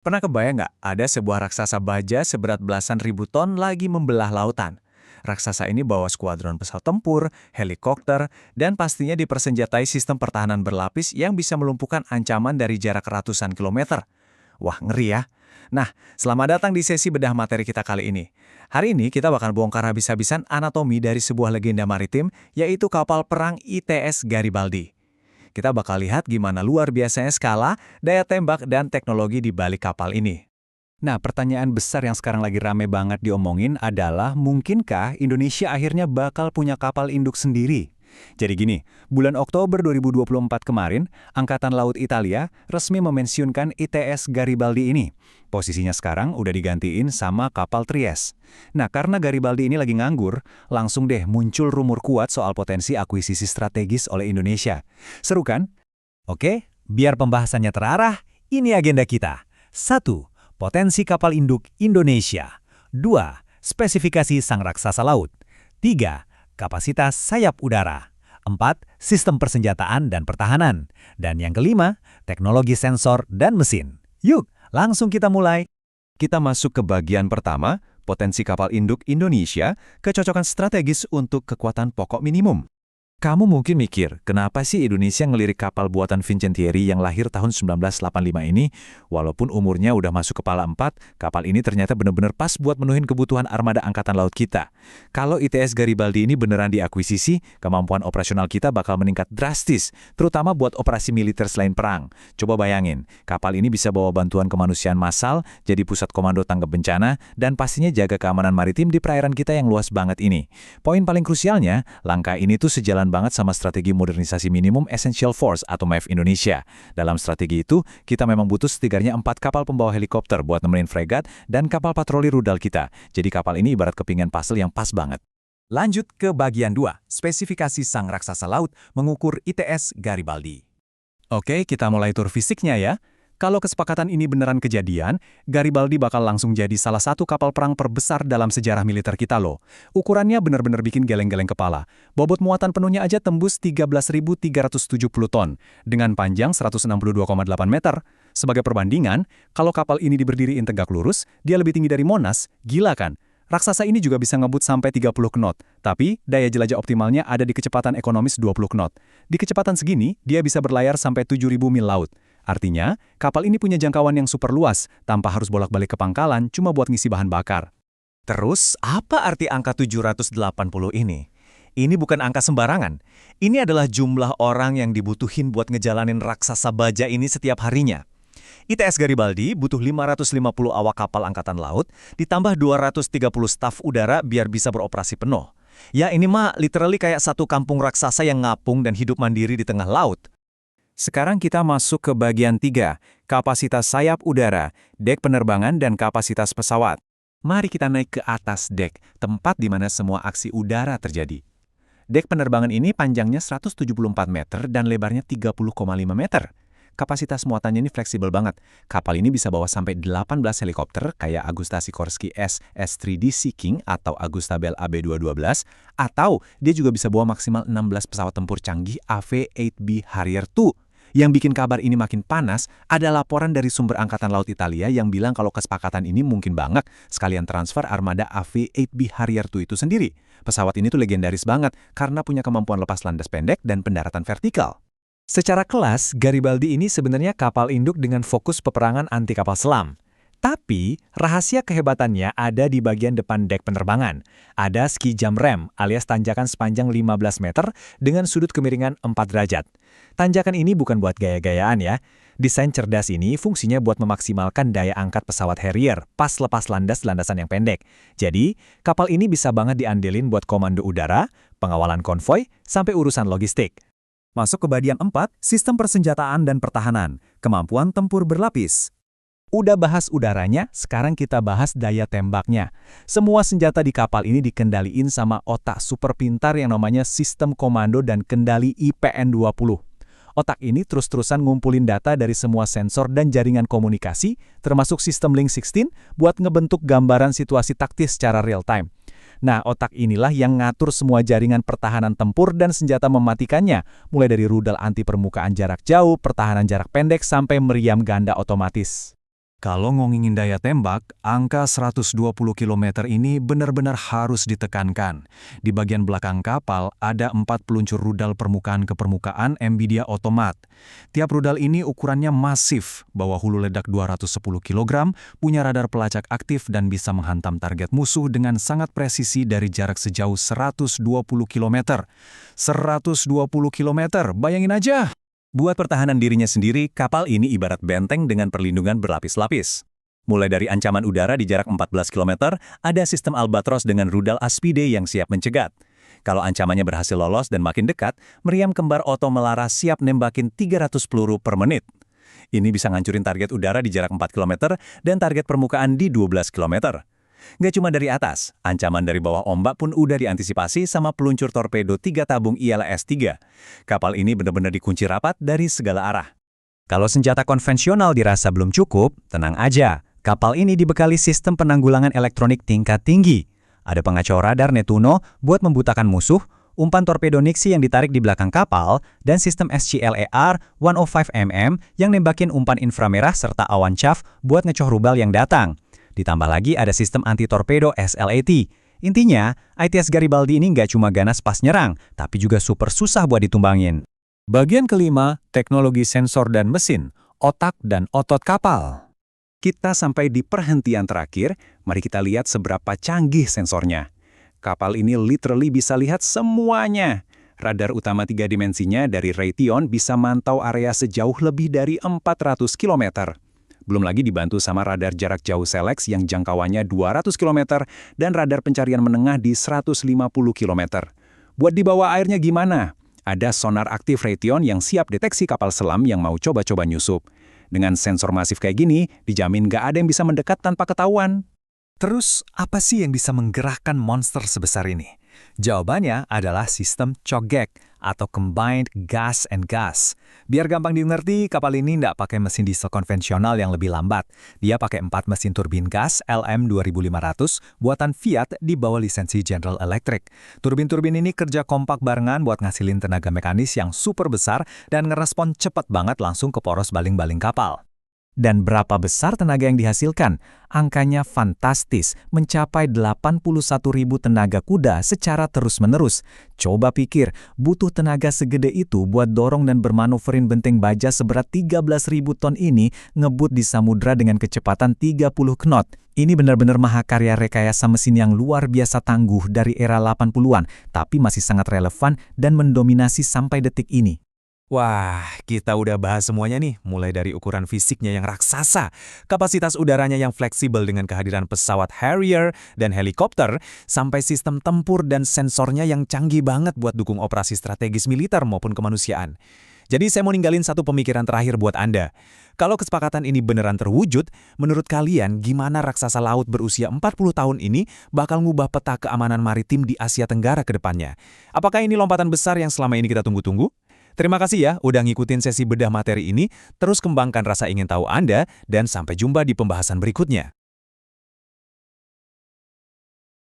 Pernah kebayang nggak ada sebuah raksasa baja seberat belasan ribu ton lagi membelah lautan? Raksasa ini bawa skuadron pesawat tempur, helikopter, dan pastinya dipersenjatai sistem pertahanan berlapis yang bisa melumpuhkan ancaman dari jarak ratusan kilometer. Wah, ngeri ya. Nah, selamat datang di sesi bedah materi kita kali ini. Hari ini kita bakal bongkar habis-habisan anatomi dari sebuah legenda maritim, yaitu kapal perang ITS Garibaldi. Kita bakal lihat gimana luar biasanya skala, daya tembak, dan teknologi di balik kapal ini. Nah, pertanyaan besar yang sekarang lagi rame banget diomongin adalah mungkinkah Indonesia akhirnya bakal punya kapal induk sendiri? Jadi gini, bulan Oktober 2024 kemarin, Angkatan Laut Italia resmi memensiunkan ITS Garibaldi ini. Posisinya sekarang udah digantiin sama kapal Trieste. Nah, karena Garibaldi ini lagi nganggur, langsung deh muncul rumor kuat soal potensi akuisisi strategis oleh Indonesia. Seru kan? Oke, biar pembahasannya terarah, ini agenda kita. 1. Potensi kapal induk Indonesia. 2. Spesifikasi sang raksasa laut. 3. Kapasitas sayap udara. 4. Sistem persenjataan dan pertahanan. Dan yang kelima, teknologi sensor dan mesin. Yuk, langsung kita mulai. Kita masuk ke bagian pertama, potensi kapal induk Indonesia, kecocokan strategis untuk kekuatan pokok minimum. Kamu mungkin mikir, kenapa sih Indonesia ngelirik kapal buatan Fincantieri yang lahir tahun 1985 ini? Walaupun umurnya udah masuk kepala 4, kapal ini ternyata benar-benar pas buat menuhin kebutuhan armada angkatan laut kita. Kalau ITS Garibaldi ini beneran diakuisisi, kemampuan operasional kita bakal meningkat drastis, terutama buat operasi militer selain perang. Coba bayangin, kapal ini bisa bawa bantuan kemanusiaan massal, jadi pusat komando tanggap bencana, dan pastinya jaga keamanan maritim di perairan kita yang luas banget ini. Poin paling krusialnya, langkah ini tuh sejalan banget sama strategi modernisasi minimum Essential Force atau MEF Indonesia. Dalam strategi itu, kita memang butuh setidaknya 4 kapal pembawa helikopter buat nemenin fregat dan kapal patroli rudal kita. Jadi kapal ini ibarat kepingan puzzle yang pas banget. Lanjut ke bagian 2, spesifikasi sang raksasa laut mengukur ITS Garibaldi. Oke, kita mulai tur fisiknya ya. Kalau kesepakatan ini beneran kejadian, Garibaldi bakal langsung jadi salah satu kapal perang terbesar dalam sejarah militer kita loh. Ukurannya bener-bener bikin geleng-geleng kepala. Bobot muatan penuhnya aja tembus 13.370 ton, dengan panjang 162,8 meter. Sebagai perbandingan, kalau kapal ini diberdiriin tegak lurus, dia lebih tinggi dari Monas, gila kan? Raksasa ini juga bisa ngebut sampai 30 knot, tapi daya jelajah optimalnya ada di kecepatan ekonomis 20 knot. Di kecepatan segini, dia bisa berlayar sampai 7.000 mil laut. Artinya, kapal ini punya jangkauan yang super luas, tanpa harus bolak-balik ke pangkalan cuma buat ngisi bahan bakar. Terus, apa arti angka 780 ini? Ini bukan angka sembarangan. Ini adalah jumlah orang yang dibutuhin buat ngejalanin raksasa baja ini setiap harinya. ITS Garibaldi butuh 550 awak kapal angkatan laut, ditambah 230 staf udara biar bisa beroperasi penuh. Ya ini mah literally kayak satu kampung raksasa yang ngapung dan hidup mandiri di tengah laut. Sekarang kita masuk ke bagian 3, kapasitas sayap udara, dek penerbangan, dan kapasitas pesawat. Mari kita naik ke atas dek, tempat di mana semua aksi udara terjadi. Dek penerbangan ini panjangnya 174 meter dan lebarnya 30,5 meter. Kapasitas muatannya ini fleksibel banget. Kapal ini bisa bawa sampai 18 helikopter kayak Agusta Sikorsky S S3D Sea King atau Agusta Bell AB212, atau dia juga bisa bawa maksimal 16 pesawat tempur canggih AV-8B Harrier II. Yang bikin kabar ini makin panas, ada laporan dari sumber Angkatan Laut Italia yang bilang kalau kesepakatan ini mungkin banget sekalian transfer armada AV-8B Harrier II itu sendiri. Pesawat ini tuh legendaris banget karena punya kemampuan lepas landas pendek dan pendaratan vertikal. Secara kelas, Garibaldi ini sebenarnya kapal induk dengan fokus peperangan anti kapal selam. Tapi, rahasia kehebatannya ada di bagian depan dek penerbangan. Ada ski jump rem alias tanjakan sepanjang 15 meter dengan sudut kemiringan 4 derajat. Tanjakan ini bukan buat gaya-gayaan ya. Desain cerdas ini fungsinya buat memaksimalkan daya angkat pesawat Harrier pas lepas landasan yang pendek. Jadi, kapal ini bisa banget diandelin buat komando udara, pengawalan konvoi, sampai urusan logistik. Masuk ke bagian 4, sistem persenjataan dan pertahanan, kemampuan tempur berlapis. Udah bahas udaranya, sekarang kita bahas daya tembaknya. Semua senjata di kapal ini dikendaliin sama otak super pintar yang namanya Sistem Komando dan Kendali IPN-20. Otak ini terus-terusan ngumpulin data dari semua sensor dan jaringan komunikasi, termasuk sistem Link 16, buat ngebentuk gambaran situasi taktis secara real-time. Nah, otak inilah yang ngatur semua jaringan pertahanan tempur dan senjata mematikannya, mulai dari rudal anti permukaan jarak jauh, pertahanan jarak pendek, sampai meriam ganda otomatis. Kalau ngomongin daya tembak, angka 120 km ini benar-benar harus ditekankan. Di bagian belakang kapal ada 4 peluncur rudal permukaan ke permukaan NVIDIA Automat. Tiap rudal ini ukurannya masif, bawa hulu ledak 210 kg, punya radar pelacak aktif dan bisa menghantam target musuh dengan sangat presisi dari jarak sejauh 120 km. 120 km, bayangin aja! Buat pertahanan dirinya sendiri, kapal ini ibarat benteng dengan perlindungan berlapis-lapis. Mulai dari ancaman udara di jarak 14 km, ada sistem Albatros dengan rudal Aspide yang siap mencegat. Kalau ancamannya berhasil lolos dan makin dekat, meriam kembar Otto Melara siap nembakin 300 peluru per menit. Ini bisa ngancurin target udara di jarak 4 km dan target permukaan di 12 km. Nggak cuma dari atas, ancaman dari bawah ombak pun udah diantisipasi sama peluncur torpedo 3 tabung ILS-3. Kapal ini benar-benar dikunci rapat dari segala arah. Kalau senjata konvensional dirasa belum cukup, tenang aja. Kapal ini dibekali sistem penanggulangan elektronik tingkat tinggi. Ada pengacau radar Netuno buat membutakan musuh, umpan torpedo Nixie yang ditarik di belakang kapal, dan sistem SCLER 105mm yang nembakin umpan inframerah serta awan chaff buat ngecoh rubal yang datang. Ditambah lagi ada sistem anti-torpedo SLAT. Intinya, ITS Garibaldi ini nggak cuma ganas pas nyerang, tapi juga super susah buat ditumbangin. Bagian kelima, teknologi sensor dan mesin, otak dan otot kapal. Kita sampai di perhentian terakhir, mari kita lihat seberapa canggih sensornya. Kapal ini literally bisa lihat semuanya. Radar utama 3 dimensinya dari Raytheon bisa mantau area sejauh lebih dari 400 km. Belum lagi dibantu sama radar jarak jauh Selex yang jangkauannya 200 km dan radar pencarian menengah di 150 km. Buat di bawah airnya gimana? Ada sonar aktif Raytheon yang siap deteksi kapal selam yang mau coba-coba nyusup. Dengan sensor masif kayak gini, dijamin nggak ada yang bisa mendekat tanpa ketahuan. Terus, apa sih yang bisa menggerakkan monster sebesar ini? Jawabannya adalah sistem COGEC atau Combined Gas and Gas. Biar gampang dimengerti, kapal ini nggak pakai mesin diesel konvensional yang lebih lambat. Dia pakai 4 mesin turbin gas LM2500 buatan Fiat di bawah lisensi General Electric. Turbin-turbin ini kerja kompak barengan buat ngasilin tenaga mekanis yang super besar dan ngerespon cepat banget langsung ke poros baling-baling kapal. Dan berapa besar tenaga yang dihasilkan? Angkanya fantastis, mencapai 81.000 tenaga kuda secara terus-menerus. Coba pikir, butuh tenaga segede itu buat dorong dan bermanuverin benteng baja seberat 13.000 ton ini ngebut di samudra dengan kecepatan 30 knot. Ini benar-benar mahakarya rekayasa mesin yang luar biasa tangguh dari era 80-an, tapi masih sangat relevan dan mendominasi sampai detik ini. Wah, kita udah bahas semuanya nih, mulai dari ukuran fisiknya yang raksasa, kapasitas udaranya yang fleksibel dengan kehadiran pesawat Harrier dan helikopter, sampai sistem tempur dan sensornya yang canggih banget buat dukung operasi strategis militer maupun kemanusiaan. Jadi saya mau ninggalin satu pemikiran terakhir buat Anda. Kalau kesepakatan ini beneran terwujud, menurut kalian gimana raksasa laut berusia 40 tahun ini bakal ngubah peta keamanan maritim di Asia Tenggara ke depannya? Apakah ini lompatan besar yang selama ini kita tunggu-tunggu? Terima kasih ya udah ngikutin sesi bedah materi ini, terus kembangkan rasa ingin tahu Anda, dan sampai jumpa di pembahasan berikutnya.